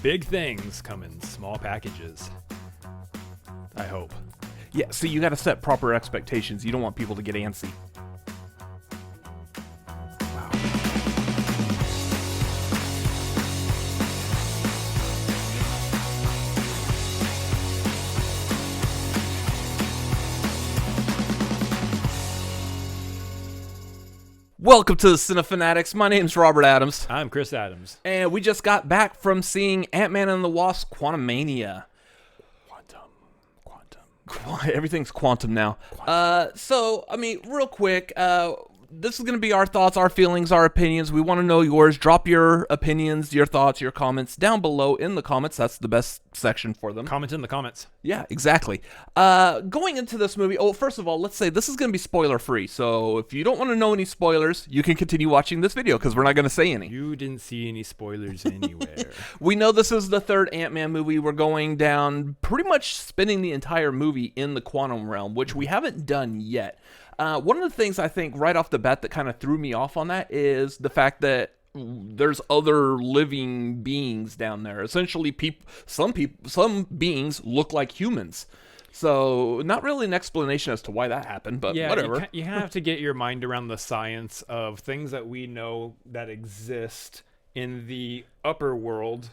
Big things come in small packages. I hope. Yeah, so you got to set proper expectations. You don't want people to get antsy. Welcome to the Cinefanatics. My name's Robert Adams. I'm Chris Adams. And we just got back from seeing Ant-Man and the Wasp Quantumania. Quantum. Everything's quantum now. So, real quick, this is going to be our thoughts, our feelings, our opinions. We want to know yours. Drop your opinions, your thoughts, your comments down below in the comments. That's the best section for them. Comment in the comments. Yeah, exactly. Going into this movie, first of all, let's say this is going to be spoiler-free. So if you don't want to know any spoilers, you can continue watching this video because we're not going to say any. You didn't see any spoilers anywhere. We know this is the third Ant-Man movie. We're going down pretty much spending the entire movie in the quantum realm, which we haven't done yet. One of the things I think right off the bat that kind of threw me off on that is the fact that there's other living beings down there. Essentially, some beings look like humans. So, not really an explanation as to why that happened, but whatever. You have to get your mind around the science of things that we know that exist in the upper world.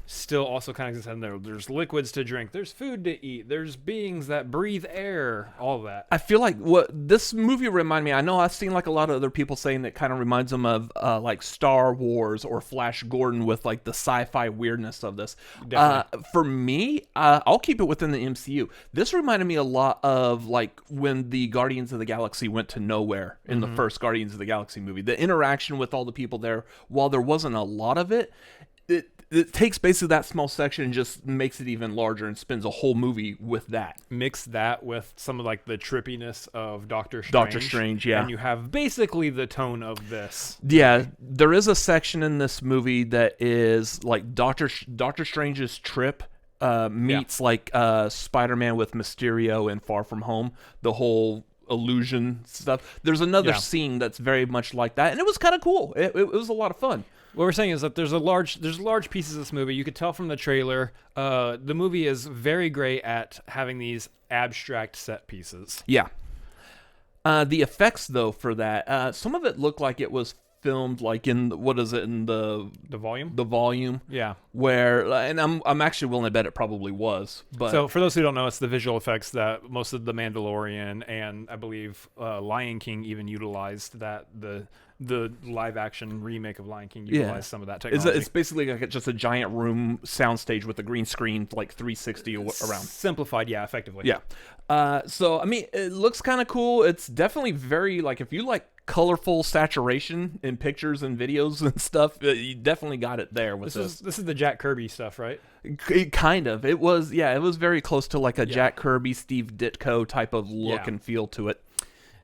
Still also kind of exist in there. There's liquids to drink. There's food to eat. There's beings that breathe air. All that. I feel like what this movie reminded me. I know I've seen like a lot of other people saying that kind of reminds them of like Star Wars or Flash Gordon with like the sci-fi weirdness of this. For me, I'll keep it within the MCU. This reminded me a lot of like when the Guardians of the Galaxy went to nowhere in the first Guardians of the Galaxy movie. The interaction with all the people there, while there wasn't a lot of it, it takes basically that small section and just makes it even larger and spends a whole movie with that. Mix that with some of like the trippiness of Doctor Strange. Doctor Strange, yeah. And you have basically the tone of this. Yeah, there is a section in this movie that is like Doctor Strange's trip meets like Spider-Man with Mysterio and Far From Home. The whole illusion stuff. There's another scene that's very much like that, and it was kind of cool. It was a lot of fun. What we're saying is that there's large pieces of this movie. You could tell from the trailer. The movie is very great at having these abstract set pieces. Yeah. The effects, though, for that, some of it looked like it was filmed like in the volume. The volume. Yeah. Where and I'm actually willing to bet it probably was. But so for those who don't know, it's the visual effects that most of the Mandalorian and I believe Lion King even utilized. That the live action remake of Lion King utilized some of that technology. It's basically like just a giant room soundstage with a green screen, like 360 around. Simplified, yeah, effectively. Yeah. So it looks kind of cool. It's definitely very like if you like colorful saturation in pictures and videos and stuff, you definitely got it there with this. This is the Jack Kirby stuff, right? Kind of. It was very close to like a Jack Kirby, Steve Ditko type of look and feel to it.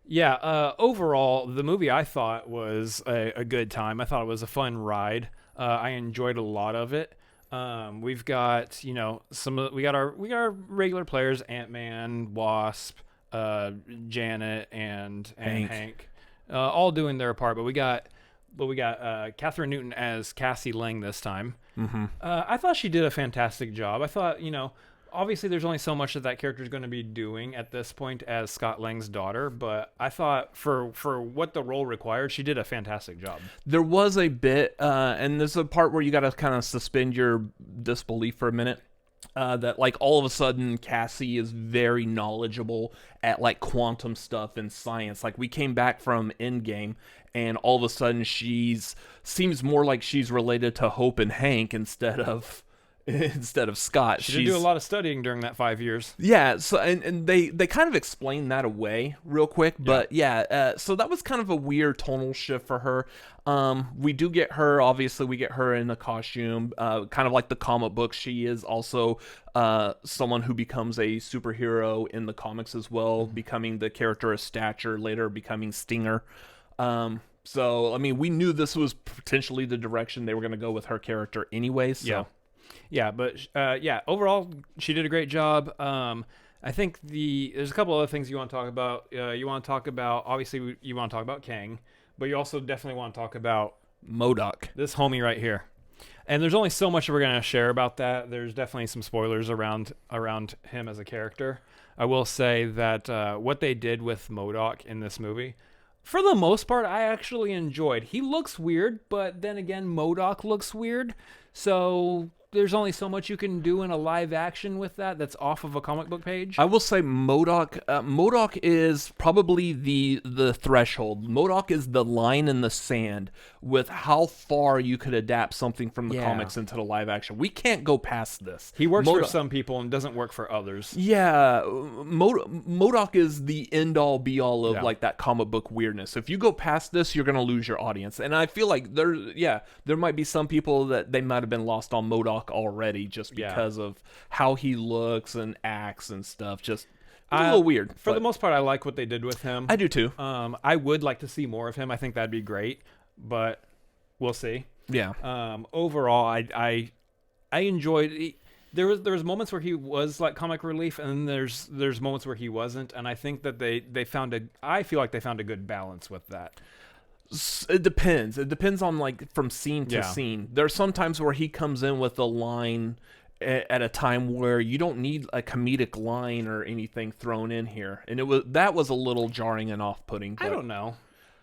Yeah, overall, the movie I thought was a good time. I thought it was a fun ride. I enjoyed a lot of it. We've got, we got our regular players, Ant-Man, Wasp, Janet, and Hank, all doing their part. But we got Catherine Newton as Cassie Lang this time. I thought she did a fantastic job. I thought, obviously, there's only so much that character is going to be doing at this point as Scott Lang's daughter, but I thought for what the role required, she did a fantastic job. There was a bit, and there's a part where you got to kind of suspend your disbelief for a minute, that like all of a sudden Cassie is very knowledgeable at like quantum stuff and science. Like we came back from Endgame, and all of a sudden seems more like she's related to Hope and Hank instead of Scott. She did do a lot of studying during that 5 years. Yeah, so and they kind of explain that away real quick, but so that was kind of a weird tonal shift for her. We do get her, obviously we get her in a costume, kind of like the comic book. She is also someone who becomes a superhero in the comics as well, becoming the character of Stature, later becoming Stinger. So, we knew this was potentially the direction they were going to go with her character anyway, so... Yeah, but overall, she did a great job. I think there's a couple other things you want to talk about. Obviously, you want to talk about Kang, but you also definitely want to talk about MODOK. This homie right here. And there's only so much we're going to share about that. There's definitely some spoilers around him as a character. I will say that what they did with MODOK in this movie, for the most part, I actually enjoyed. He looks weird, but then again, MODOK looks weird. So there's only so much you can do in a live action with that's off of a comic book page. I will say MODOK is probably the threshold. MODOK is the line in the sand with how far you could adapt something from the comics into the live action. We can't go past this. He works for some people and doesn't work for others. Yeah, MODOK is the end-all be-all of like that comic book weirdness. If you go past this, you're going to lose your audience. And I feel like there might be some people that they might have been lost on MODOK already just because of how he looks and acts and stuff. Just a little weird. For the most part, I like what they did with him. I do too. I would like to see more of him. I think that'd be great, but we'll see. Yeah. Overall, I enjoyed. There was moments where he was like comic relief, and then there's moments where he wasn't, and I think that I feel like they found a good balance with that. It depends. It depends on like from scene to scene. There are some times where he comes in with a line at a time where you don't need a comedic line or anything thrown in here, and that was a little jarring and off-putting. I don't know.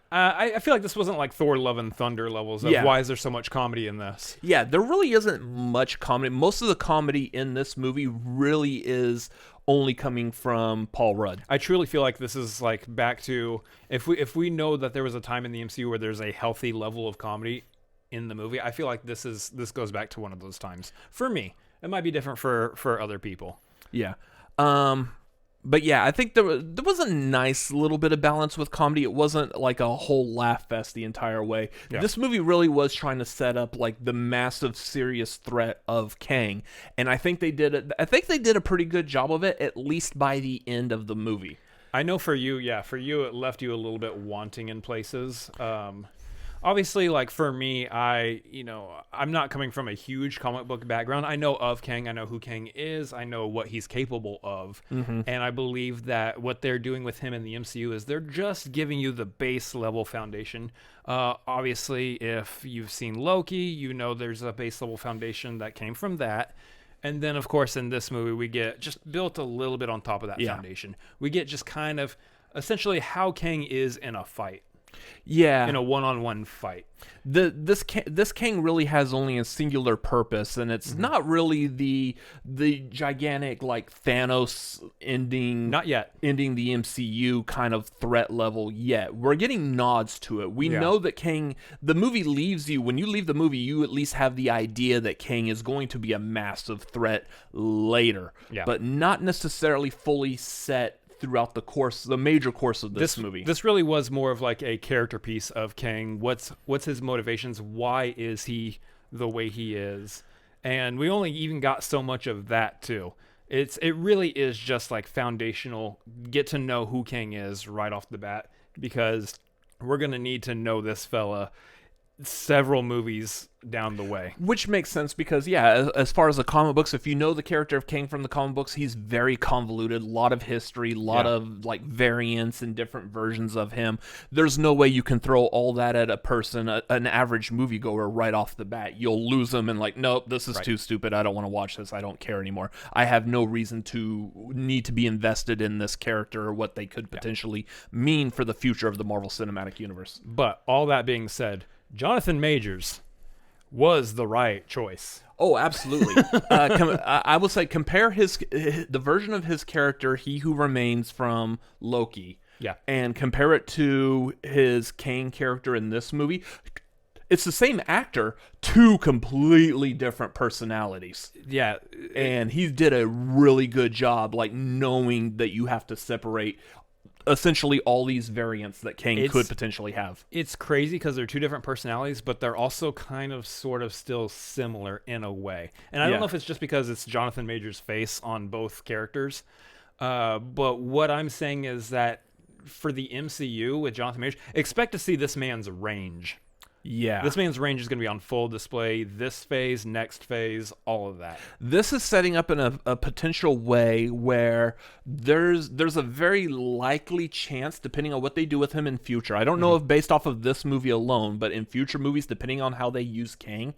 I feel like this wasn't like Thor: Love and Thunder levels of why is there so much comedy in this? Yeah, there really isn't much comedy. Most of the comedy in this movie really is only coming from Paul Rudd. I truly feel like this is like back to if we know that there was a time in the MCU where there's a healthy level of comedy in the movie, I feel like this goes back to one of those times. For me, it might be different for other people. Yeah. But yeah, I think there was a nice little bit of balance with comedy. It wasn't like a whole laugh fest the entire way. Yeah. This movie really was trying to set up like the massive serious threat of Kang, and I think they did a pretty good job of it, at least by the end of the movie. I know for you, it left you a little bit wanting in places. Obviously, like for me, I'm not coming from a huge comic book background. I know of Kang. I know who Kang is. I know what he's capable of. Mm-hmm. And I believe that what they're doing with him in the MCU is they're just giving you the base level foundation. Obviously, if you've seen Loki, you know there's a base level foundation that came from that. And then, of course, in this movie, we get just built a little bit on top of that foundation. We get just kind of essentially how Kang is in a fight. Yeah, in a one-on-one fight. This Kang really has only a singular purpose, and it's not really the gigantic like Thanos ending the MCU kind of threat level yet. We're getting nods to it. We know that Kang. The movie leaves you when you leave the movie. You at least have the idea that Kang is going to be a massive threat later, but not necessarily fully set throughout the major course of this movie. This really was more of like a character piece of Kang. What's his motivations? Why is he the way he is? And we only even got so much of that too. It really is just like foundational. Get to know who Kang is right off the bat, because we're gonna need to know this fella several movies down the way. Which makes sense because, as far as the comic books, if you know the character of Kang from the comic books, he's very convoluted, a lot of history, a lot of like variants and different versions of him. There's no way you can throw all that at a person, an average moviegoer right off the bat. You'll lose them and like, nope, this is too stupid. I don't want to watch this. I don't care anymore. I have no reason to need to be invested in this character or what they could potentially mean for the future of the Marvel Cinematic Universe. But all that being said, Jonathan Majors was the right choice. Oh, absolutely. I will say compare the version of his character, He Who Remains from Loki, and compare it to his Kang character in this movie. It's the same actor, two completely different personalities. Yeah. And he did a really good job, like knowing that you have to separate essentially all these variants that Kang could potentially have. It's crazy because they're two different personalities, but they're also kind of sort of still similar in a way. And I don't know if it's just because it's Jonathan Majors' face on both characters, but what I'm saying is that for the MCU with Jonathan Majors, expect to see this man's range. Yeah. This man's range is going to be on full display this phase, next phase, all of that. This is setting up in a potential way where there's a very likely chance, depending on what they do with him in future. I don't know if based off of this movie alone, but in future movies, depending on how they use Kang,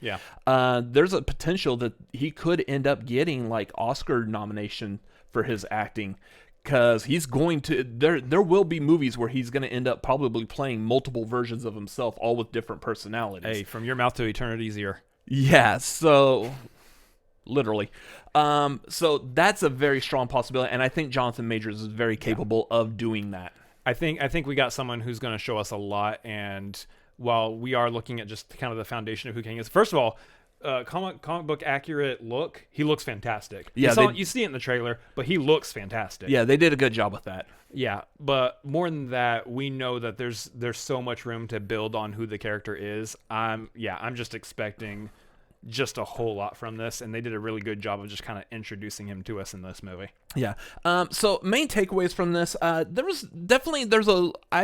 there's a potential that he could end up getting like Oscar nomination for his acting. Because he's going to, there will be movies where he's going to end up probably playing multiple versions of himself, all with different personalities. Hey, from your mouth to eternity's ear. Yeah, so literally. So that's a very strong possibility, and I think Jonathan Majors is very capable of doing that. I think we got someone who's going to show us a lot, and while we are looking at just kind of the foundation of who Kang is, first of all, comic book accurate look, he looks fantastic. Yeah, you see it in the trailer, but he looks fantastic. Yeah, they did a good job with that. Yeah, but more than that, we know that there's so much room to build on who the character is. I'm just expecting just a whole lot from this, and they did a really good job of just kind of introducing him to us in this movie. Yeah. So main takeaways from this, I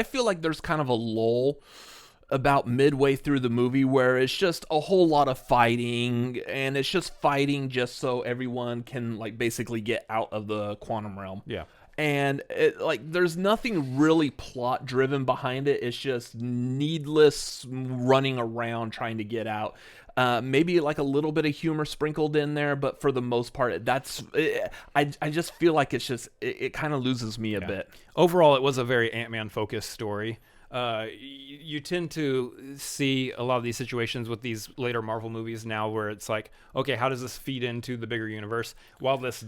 feel like there's kind of a lull about midway through the movie where it's just a whole lot of fighting, and it's just fighting just so everyone can like basically get out of the quantum realm. Yeah. And there's nothing really plot driven behind it. It's just needless running around trying to get out. Maybe like a little bit of humor sprinkled in there, but for the most part, I just feel like it kind of loses me a bit. Overall, it was a very Ant-Man focused story. You tend to see a lot of these situations with these later Marvel movies now where it's like, okay, how does this feed into the bigger universe? While this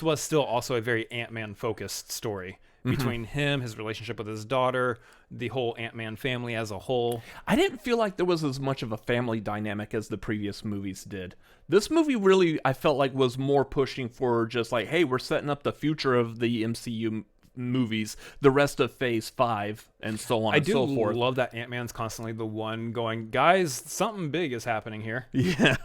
was still also a very Ant-Man focused story between him, his relationship with his daughter, the whole Ant-Man family as a whole. I didn't feel like there was as much of a family dynamic as the previous movies did. This movie really, I felt like, was more pushing for just like, hey, we're setting up the future of the MCU movies, the rest of Phase 5, and so on and so forth. I do love that Ant-Man's constantly the one going, guys, something big is happening here. Yeah,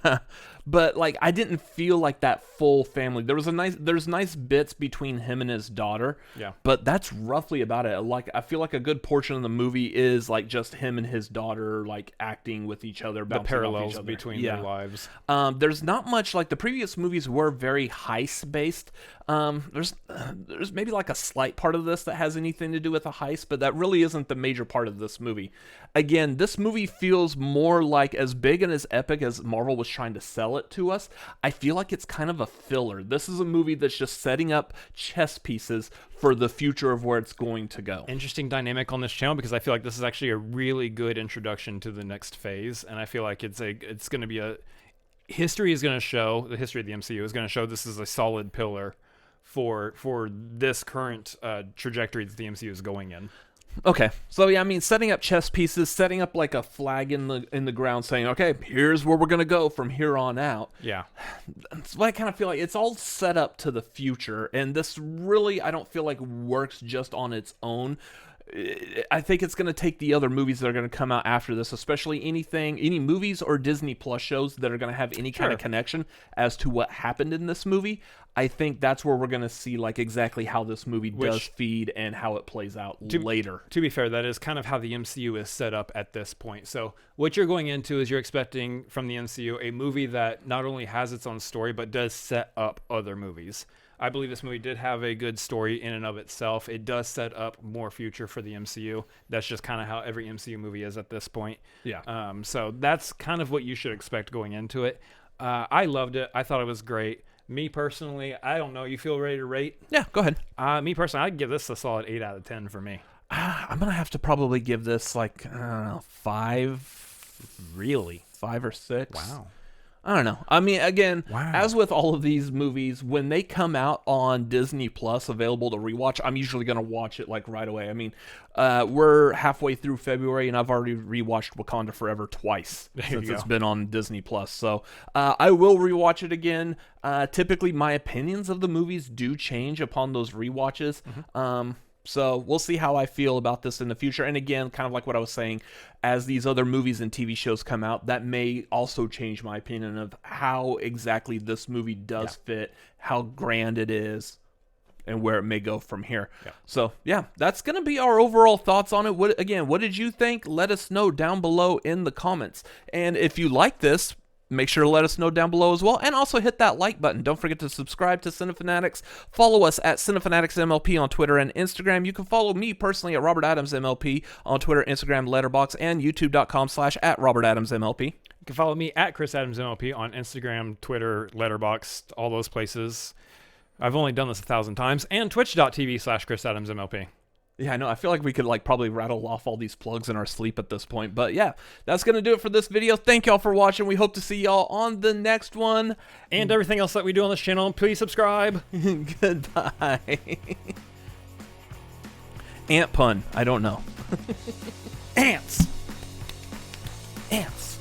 but like I didn't feel like that full family. There's nice bits between him and his daughter. Yeah, but that's roughly about it. Like I feel like a good portion of the movie is like just him and his daughter like acting with each other, the parallels off each other. between their lives. There's not much, like the previous movies were very heist based. There's maybe like a slight part of this that has anything to do with a heist, but that really isn't the major part of this movie. Again, this movie feels more like, as big and as epic as Marvel was trying to sell it to us, I feel like it's kind of a filler. This is a movie that's just setting up chess pieces for the future of where it's going to go. Interesting dynamic on this channel, because I feel like this is actually a really good introduction to the next phase, and I feel like it's going to be the history of the MCU is going to show this is a solid pillar for this current trajectory that the MCU is going in. Okay, so yeah, I mean, setting up chess pieces, setting up like a flag in the ground, saying, okay, here's where we're gonna go from here on out. Yeah, that's what I kind of feel like. It's all set up to the future, and this really, I don't feel like works just on its own. I think it's going to take the other movies that are going to come out after this, especially any movies or Disney Plus shows that are going to have any kind of connection as to what happened in this movie. I think that's where we're going to see like exactly how this movie does feed and how it plays out later. To be fair, that is kind of how the MCU is set up at this point. So what you're going into is you're expecting from the MCU a movie that not only has its own story, but does set up other movies. I believe this movie did have a good story in and of itself. It does set up more future for the MCU. That's just kind of how every MCU movie is at this point. Yeah. So that's kind of what you should expect going into it. I loved it. I thought it was great. Me personally, I don't know. You feel ready to rate? Yeah, go ahead. Me personally, I'd give this a solid 8 out of 10 for me. I'm going to have to probably give this like, I don't know, 5. Really? 5 or 6. Wow. I don't know. I mean, again, as with all of these movies, when they come out on Disney Plus available to rewatch, I'm usually going to watch it like right away. I mean, we're halfway through February, and I've already rewatched Wakanda Forever twice since it's been on Disney Plus. So I will rewatch it again. Typically, my opinions of the movies do change upon those rewatches. So we'll see how I feel about this in the future. And again, kind of like what I was saying, as these other movies and TV shows come out, that may also change my opinion of how exactly this movie does fit, how grand it is, and where it may go from here. Yeah. So yeah, that's gonna be our overall thoughts on it. What did you think? Let us know down below in the comments. And if you like this, make sure to let us know down below as well, and also hit that like button. Don't forget to subscribe to Cinefanatics. Follow us at Cinefanatics MLP on Twitter and Instagram. You can follow me personally at Robert Adams MLP on Twitter, Instagram, Letterboxd, and YouTube.com/@RobertAdamsMLP. You can follow me at Chris Adams MLP on Instagram, Twitter, Letterboxd, all those places. I've only done this 1,000 times, and Twitch.tv/Chris Adams MLP. Yeah, I know. I feel like we could probably rattle off all these plugs in our sleep at this point. But yeah, that's going to do it for this video. Thank y'all for watching. We hope to see y'all on the next one. And everything else that we do on this channel, please subscribe. Goodbye. Ant pun. I don't know. Ants. Ants.